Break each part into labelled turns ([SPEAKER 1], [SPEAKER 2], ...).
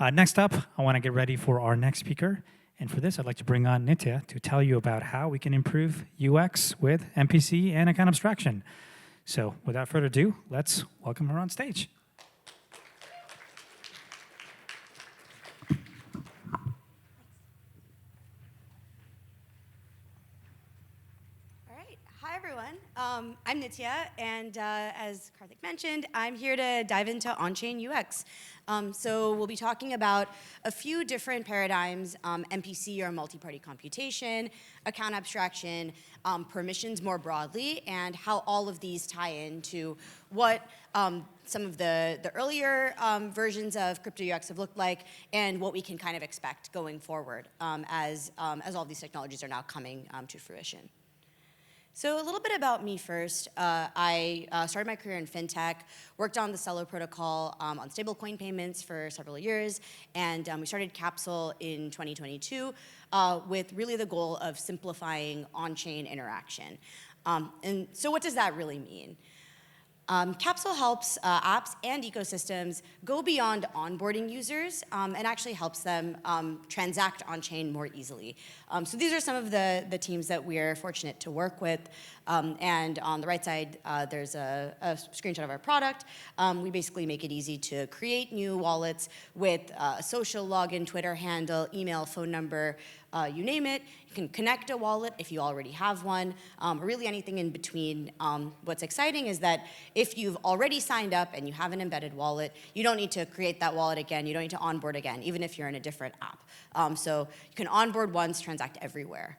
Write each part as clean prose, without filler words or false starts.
[SPEAKER 1] Next up, I want to get ready for our next speaker. And for this, I'd like to bring on Nitya to tell you about how we can improve UX with MPC and account abstraction. So without further ado, let's welcome her on stage.
[SPEAKER 2] Hi, everyone. I'm Nitya, and as Karthik mentioned, I'm here to dive into Onchain UX. So we'll be talking about a few different paradigms, MPC or multi-party computation, account abstraction, permissions more broadly, and how all of these tie into what some of the earlier versions of crypto UX have looked like, and what we can kind of expect going forward as all these technologies are now coming to fruition. So a little bit about me first. I started my career in fintech, worked on the Celo protocol on stablecoin payments for several years, and we started Capsule in 2022 with really the goal of simplifying on-chain interaction. And so what does that really mean? Capsule helps apps and ecosystems go beyond onboarding users and actually helps them transact on-chain more easily. So these are some of the teams that we're fortunate to work with. And on the right side, there's a screenshot of our product. We basically make it easy to create new wallets with a social login, Twitter handle, email, phone number, you name it. You can connect a wallet if you already have one, or really anything in between. What's exciting is that if you've already signed up and you have an embedded wallet, you don't need to create that wallet again. You don't need to onboard again, even if you're in a different app. So you can onboard once, transact everywhere.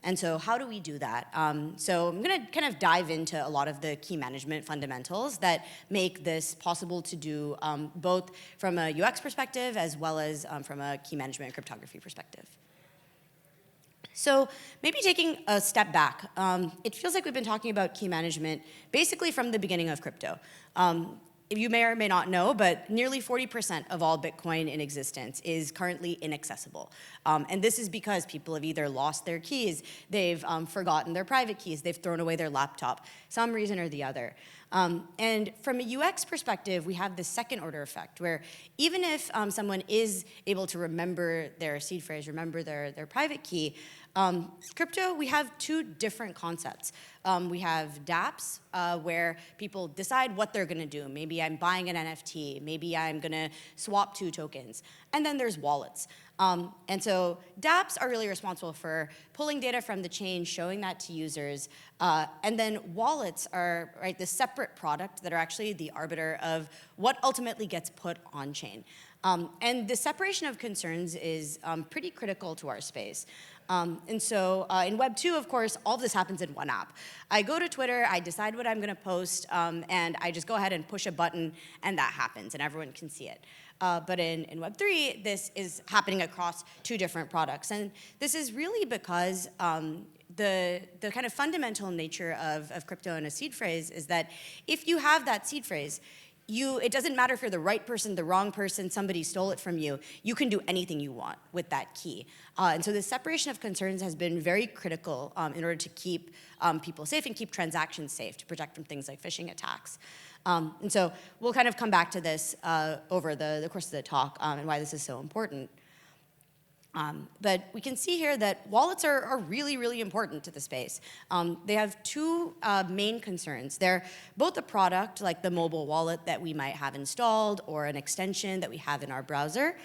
[SPEAKER 2] And so how do we do that? So I'm going to kind of dive into a lot of the key management fundamentals that make this possible to do both from a UX perspective as well as from a key management and cryptography perspective. So maybe taking a step back, it feels like we've been talking about key management basically from the beginning of crypto. You may or may not know, but nearly 40% of all Bitcoin in existence is currently inaccessible. And this is because people have either lost their keys, they've forgotten their private keys, they've thrown away their laptop, some reason or the other. And from a UX perspective, we have this second order effect where even if someone is able to remember their seed phrase, remember their private key, crypto, we have two different concepts. We have dApps, where people decide what they're going to do. Maybe I'm buying an NFT. Maybe I'm going to swap two tokens. And then there's wallets. And so dApps are really responsible for pulling data from the chain, showing that to users. And then wallets are the separate product that are actually the arbiter of what ultimately gets put on chain. And the separation of concerns is pretty critical to our space. And so in Web 2, of course, all of this happens in one app. I go to Twitter, I decide what I'm going to post, and I just go ahead and push a button, and that happens, and everyone can see it. But in Web 3, this is happening across two different products. And this is really because the kind of fundamental nature of crypto and a seed phrase is that if you have that seed phrase, it doesn't matter if you're the right person, the wrong person, somebody stole it from you, you can do anything you want with that key. And so the separation of concerns has been very critical in order to keep people safe and keep transactions safe, to protect from things like phishing attacks. And so we'll kind of come back to this over the course of the talk and why this is so important. But we can see here that wallets are really, really important to the space. They have two main concerns. They're both a product, like the mobile wallet that we might have installed, or an extension that we have in our browser.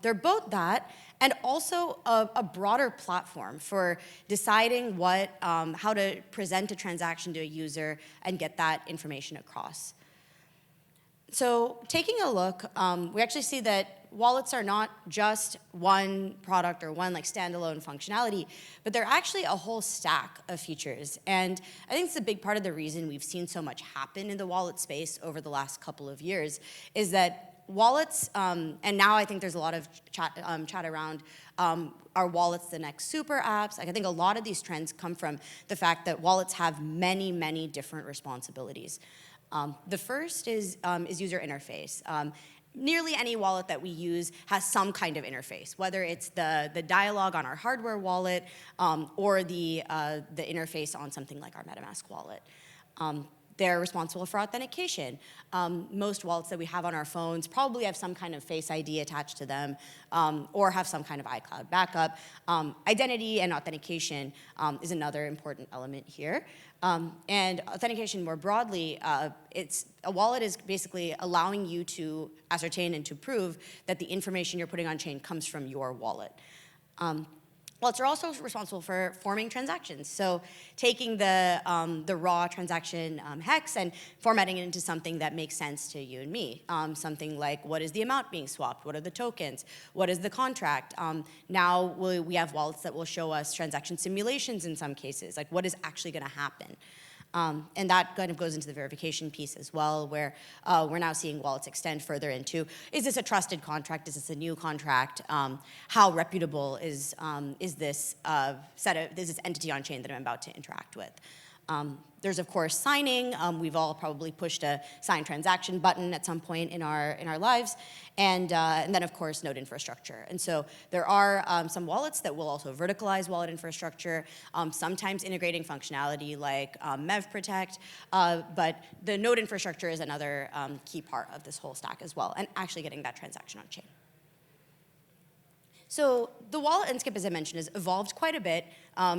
[SPEAKER 2] They're both that, and also a broader platform for deciding how to present a transaction to a user and get that information across. So taking a look, we actually see that wallets are not just one product or one standalone functionality, but they're actually a whole stack of features. And I think it's a big part of the reason we've seen so much happen in the wallet space over the last couple of years is that wallets, and now I think there's a lot of chat around, are wallets the next super apps? I think a lot of these trends come from the fact that wallets have many, many different responsibilities. The first is user interface. Nearly any wallet that we use has some kind of interface, whether it's the dialogue on our hardware wallet or the interface on something like our MetaMask wallet. They're responsible for authentication. Most wallets that we have on our phones probably have some kind of Face ID attached to them or have some kind of iCloud backup. Identity and authentication is another important element here. And authentication more broadly, a wallet is basically allowing you to ascertain and to prove that the information you're putting on chain comes from your wallet. Wallets are also responsible for forming transactions. So taking the raw transaction hex and formatting it into something that makes sense to you and me. Something like, what is the amount being swapped? What are the tokens? What is the contract? Now we have wallets that will show us transaction simulations in some cases, like what is actually going to happen. And that kind of goes into the verification piece as well, where we're now seeing wallets extend further into, is this a trusted contract? Is this a new contract? How reputable is this this entity on chain that I'm about to interact with? There's, of course, signing. We've all probably pushed a sign transaction button at some point in our lives. And then, of course, node infrastructure. And so there are some wallets that will also verticalize wallet infrastructure, sometimes integrating functionality like MEV Protect. But the node infrastructure is another key part of this whole stack as well, and actually getting that transaction on chain. So the wallet landscape, as I mentioned, has evolved quite a bit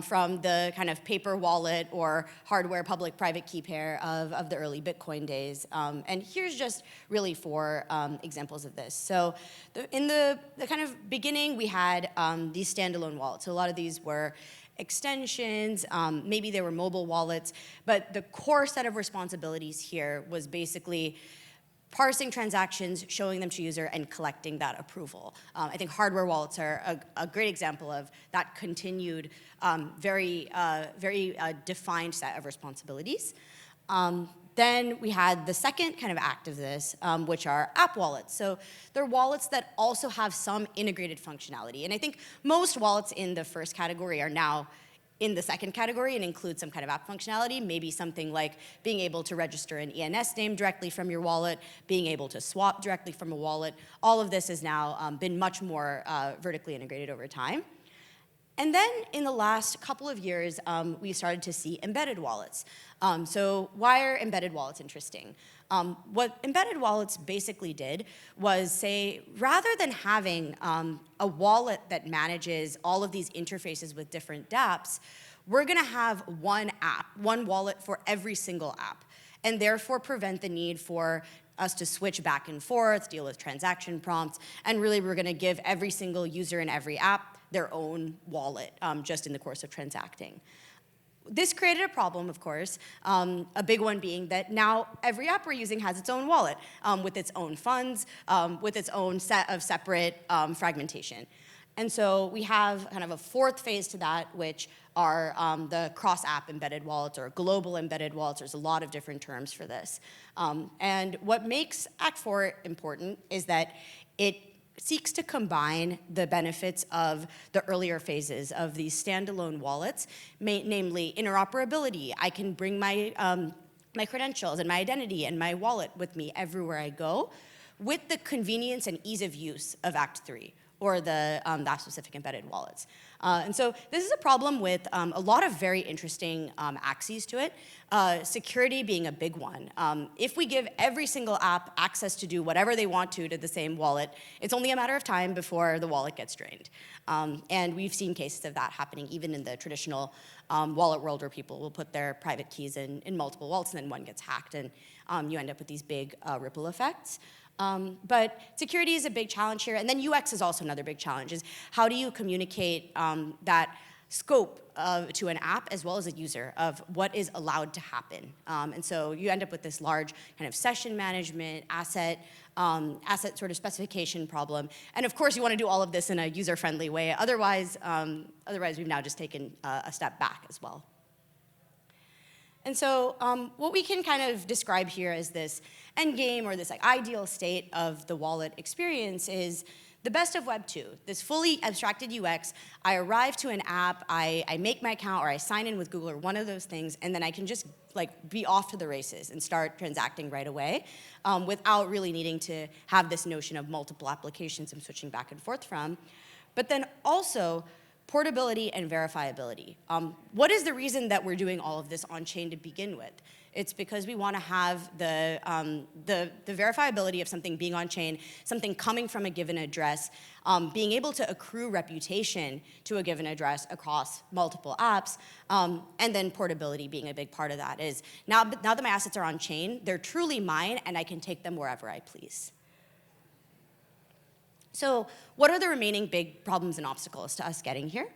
[SPEAKER 2] from the kind of paper wallet or hardware public-private key pair of the early Bitcoin days. And here's just really 4 examples of this. So in the kind of beginning, we had these standalone wallets. So a lot of these were extensions, maybe they were mobile wallets, but the core set of responsibilities here was basically parsing transactions, showing them to user, and collecting that approval. I think hardware wallets are a great example of that continued, very defined set of responsibilities. Then we had the second kind of act of this, which are app wallets. So they're wallets that also have some integrated functionality. And I think most wallets in the first category are now in the second category and include some kind of app functionality, maybe something like being able to register an ENS name directly from your wallet, being able to swap directly from a wallet. All of this has now been much more vertically integrated over time. And then in the last couple of years, we started to see embedded wallets. So why are embedded wallets interesting? What embedded wallets basically did was say, rather than having a wallet that manages all of these interfaces with different dApps, we're going to have one app, one wallet for every single app, and therefore prevent the need for us to switch back and forth, deal with transaction prompts, and really we're going to give every single user in every app their own wallet just in the course of transacting. This created a problem, of course, a big one being that now every app we're using has its own wallet with its own funds, with its own set of separate fragmentation. And so we have kind of a 4th phase to that, which are the cross-app embedded wallets or global embedded wallets. There's a lot of different terms for this. And what makes Act 4 important is that it seeks to combine the benefits of the earlier phases of these standalone wallets, namely interoperability. I can bring my credentials and my identity and my wallet with me everywhere I go, with the convenience and ease of use of Act 3, or that specific embedded wallets. And so this is a problem with a lot of very interesting axes to it, security being a big one. If we give every single app access to do whatever they want to the same wallet, it's only a matter of time before the wallet gets drained. And we've seen cases of that happening even in the traditional wallet world, where people will put their private keys in multiple wallets, and then one gets hacked, and you end up with these big ripple effects. But security is a big challenge here. And then UX is also another big challenge, is how do you communicate that scope to an app as well as a user of what is allowed to happen. And so you end up with this large kind of session management, asset sort of specification problem. And of course, you want to do all of this in a user-friendly way. Otherwise we've now just taken a step back as well. And so what we can kind of describe here as this end game, or this like ideal state of the wallet experience, is the best of Web 2, this fully abstracted UX. I arrive to an app, I make my account, or I sign in with Google, or one of those things, and then I can just like be off to the races and start transacting right away without really needing to have this notion of multiple applications I'm switching back and forth from. But then also portability and verifiability. What is the reason that we're doing all of this on-chain to begin with? It's because we want to have the verifiability of something being on-chain, something coming from a given address, being able to accrue reputation to a given address across multiple apps, and then portability being a big part of that is now that my assets are on-chain, they're truly mine, and I can take them wherever I please. So what are the remaining big problems and obstacles to us getting here?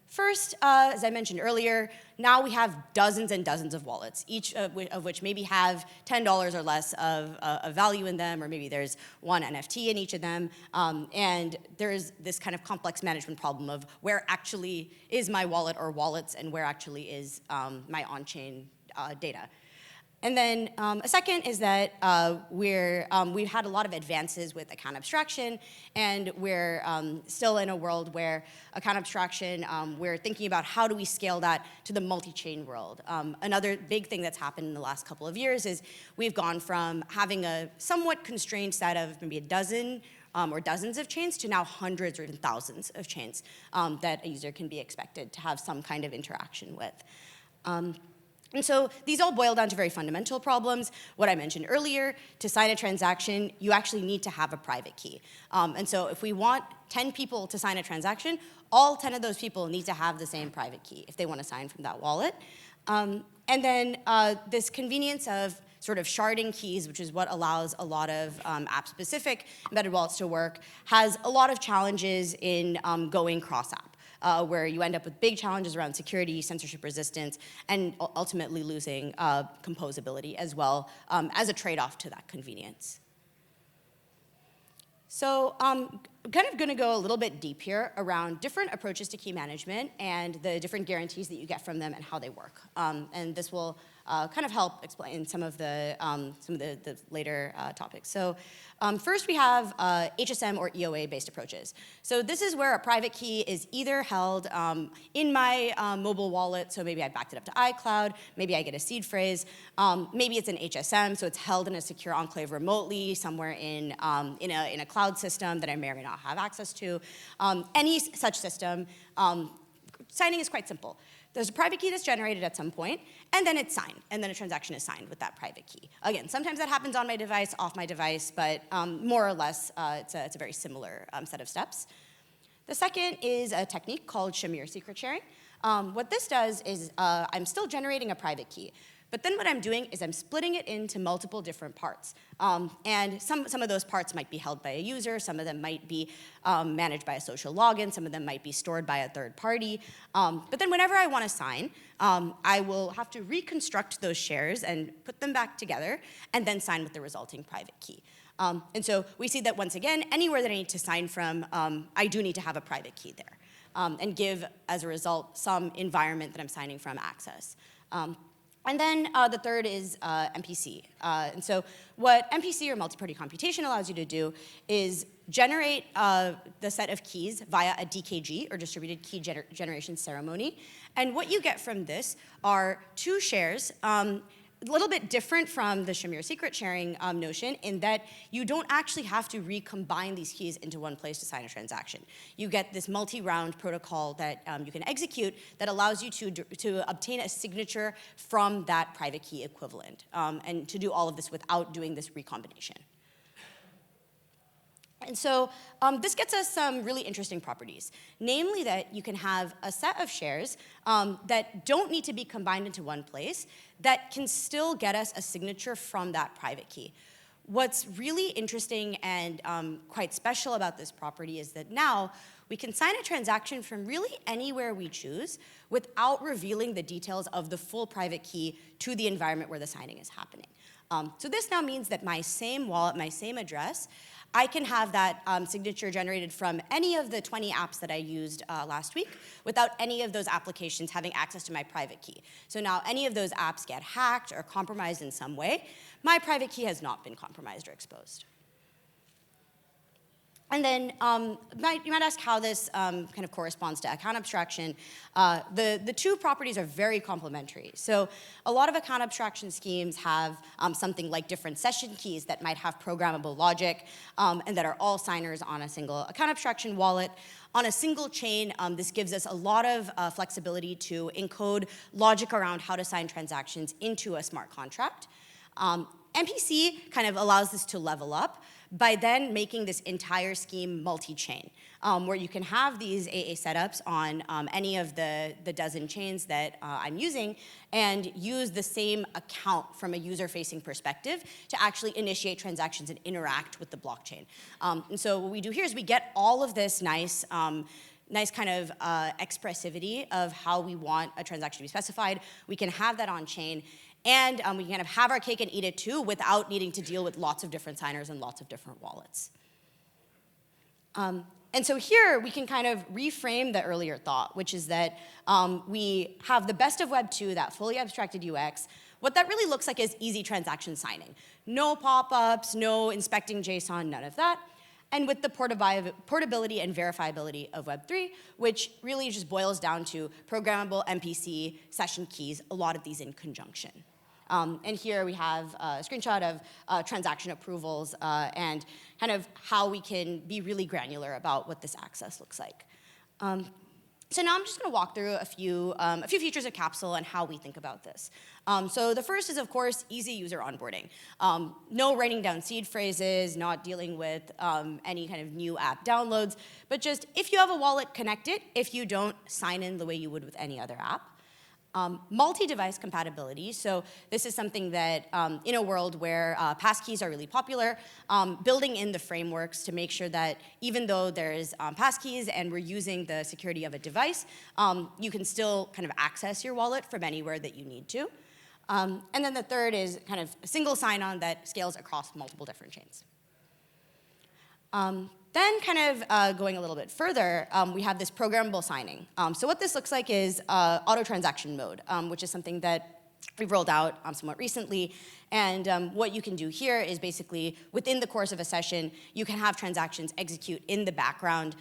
[SPEAKER 2] First, as I mentioned earlier, now we have dozens and dozens of wallets, each of which maybe have $10 or less of value in them, or maybe there's one NFT in each of them. And there's this kind of complex management problem of where actually is my wallet or wallets and where actually is my on-chain data. And then a second is that we've had a lot of advances with account abstraction, and we're still in a world where account abstraction, we're thinking about how do we scale that to the multi-chain world. Another big thing that's happened in the last couple of years is we've gone from having a somewhat constrained set of maybe a dozen or dozens of chains to now hundreds or even thousands of chains that a user can be expected to have some kind of interaction with. And so these all boil down to very fundamental problems. What I mentioned earlier, to sign a transaction, you actually need to have a private key. And so if we want 10 people to sign a transaction, all 10 of those people need to have the same private key if they want to sign from that wallet. And then this convenience of sort of sharding keys, which is what allows a lot of app-specific embedded wallets to work, has a lot of challenges in going cross-app. Where you end up with big challenges around security, censorship resistance, and ultimately losing composability as well as a trade-off to that convenience. So I'm kind of going to go a little bit deep here around different approaches to key management and the different guarantees that you get from them and how they work. And this will kind of help explain some of the later topics. So first we have HSM or EOA-based approaches. So this is where a private key is either held in my mobile wallet, so maybe I backed it up to iCloud, maybe I get a seed phrase, maybe it's an HSM, so it's held in a secure enclave remotely somewhere in a cloud system that I may or may not have access to. Any such system, signing is quite simple. There's a private key that's generated at some point, and then it's signed, and then a transaction is signed with that private key. Again, sometimes that happens on my device, off my device, but more or less, it's a very similar set of steps. The second is a technique called Shamir secret sharing. What this does is I'm still generating a private key, but then what I'm doing is I'm splitting it into multiple different parts. And some of those parts might be held by a user, some of them might be managed by a social login, some of them might be stored by a third party. But then whenever I want to sign, I will have to reconstruct those shares and put them back together, and then sign with the resulting private key. And so we see that once again, anywhere that I need to sign from, I do need to have a private key there, and give, as a result, some environment that I'm signing from access. And then the third is MPC. And so what MPC, or multi-party computation, allows you to do is generate the set of keys via a DKG, or distributed key generation ceremony. And what you get from this are two shares, a little bit different from the Shamir secret sharing notion in that you don't actually have to recombine these keys into one place to sign a transaction. You get this multi-round protocol that you can execute that allows you to obtain a signature from that private key equivalent, and to do all of this without doing this recombination. And so this gets us some really interesting properties, namely that you can have a set of shares that don't need to be combined into one place that can still get us a signature from that private key. What's really interesting and quite special about this property is that now we can sign a transaction from really anywhere we choose without revealing the details of the full private key to the environment where the signing is happening. So this now means that my same wallet, my same address, I can have that signature generated from any of the 20 apps that I used last week without any of those applications having access to my private key. So now any of those apps get hacked or compromised in some way, my private key has not been compromised or exposed. And then you might ask how this kind of corresponds to account abstraction. The two properties are very complementary. So a lot of account abstraction schemes have something like different session keys that might have programmable logic and that are all signers on a single account abstraction wallet. On a single chain, this gives us a lot of flexibility to encode logic around how to sign transactions into a smart contract. MPC kind of allows this to level up by then making this entire scheme multi-chain, where you can have these AA setups on any of the dozen chains that I'm using and use the same account from a user-facing perspective to actually initiate transactions and interact with the blockchain. And so what we do here is we get all of this nice kind of expressivity of how we want a transaction to be specified. We can have that on chain. And we can kind of have our cake and eat it too without needing to deal with lots of different signers and lots of different wallets. And so here we can kind of reframe the earlier thought, which is that we have the best of Web 2, that fully abstracted UX. What that really looks like is easy transaction signing. No pop-ups, no inspecting JSON, none of that. And with the portability and verifiability of Web 3, which really just boils down to programmable MPC session keys, a lot of these in conjunction. And here we have a screenshot of transaction approvals and kind of how we can be really granular about what this access looks like. So now I'm just going to walk through a few features of Capsule and how we think about this. So the first is, of course, easy user onboarding. No writing down seed phrases, not dealing with any kind of new app downloads, but just if you have a wallet, connect it. If you don't, sign in the way you would with any other app. Multi-device compatibility, so this is something that in a world where passkeys are really popular, building in the frameworks to make sure that even though there's passkeys and we're using the security of a device, you can still kind of access your wallet from anywhere that you need to. And then the third is kind of a single sign-on that scales across multiple different chains. Then kind of going a little bit further, we have this programmable signing. So what this looks like is auto transaction mode, which is something that we've rolled out somewhat recently. And what you can do here is basically within the course of a session, you can have transactions execute in the background,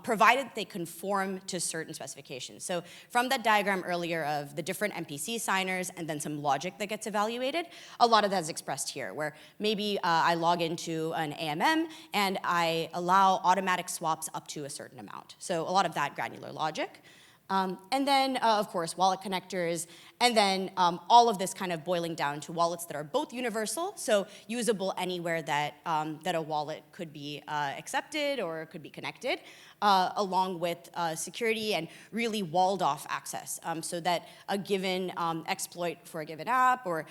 [SPEAKER 2] provided they conform to certain specifications. So from that diagram earlier of the different MPC signers and then some logic that gets evaluated, a lot of that is expressed here, where maybe I log into an AMM and I allow automatic swaps up to a certain amount. So a lot of that granular logic. And then, of course, wallet connectors, and then all of this kind of boiling down to wallets that are both universal, so usable anywhere that, that a wallet could be accepted or could be connected, along with security and really walled off access, so that a given exploit for a given app or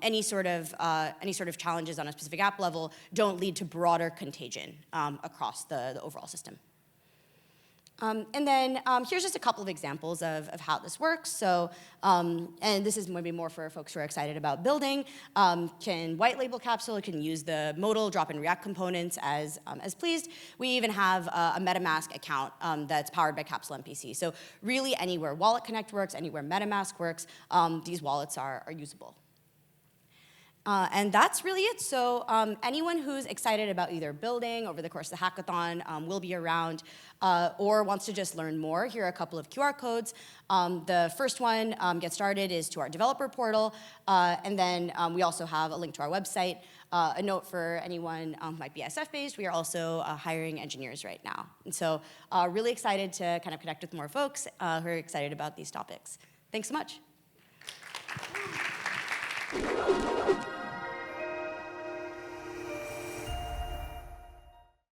[SPEAKER 2] any sort of challenges on a specific app level don't lead to broader contagion across the overall system. And then here's just a couple of examples of how this works. So, and this is maybe more for folks who are excited about building. Can white label Capsule, can use the modal drop-in React components as pleased. We even have a MetaMask account that's powered by Capsule MPC. So really anywhere Wallet Connect works, anywhere MetaMask works, these wallets are usable. And that's really it. So anyone who's excited about either building over the course of the hackathon will be around, or wants to just learn more, here are a couple of QR codes. The first one, get started, is to our developer portal. And then we also have a link to our website. A note for anyone who might be SF-based, we are also hiring engineers right now. And so really excited to kind of connect with more folks who are excited about these topics. Thanks so much.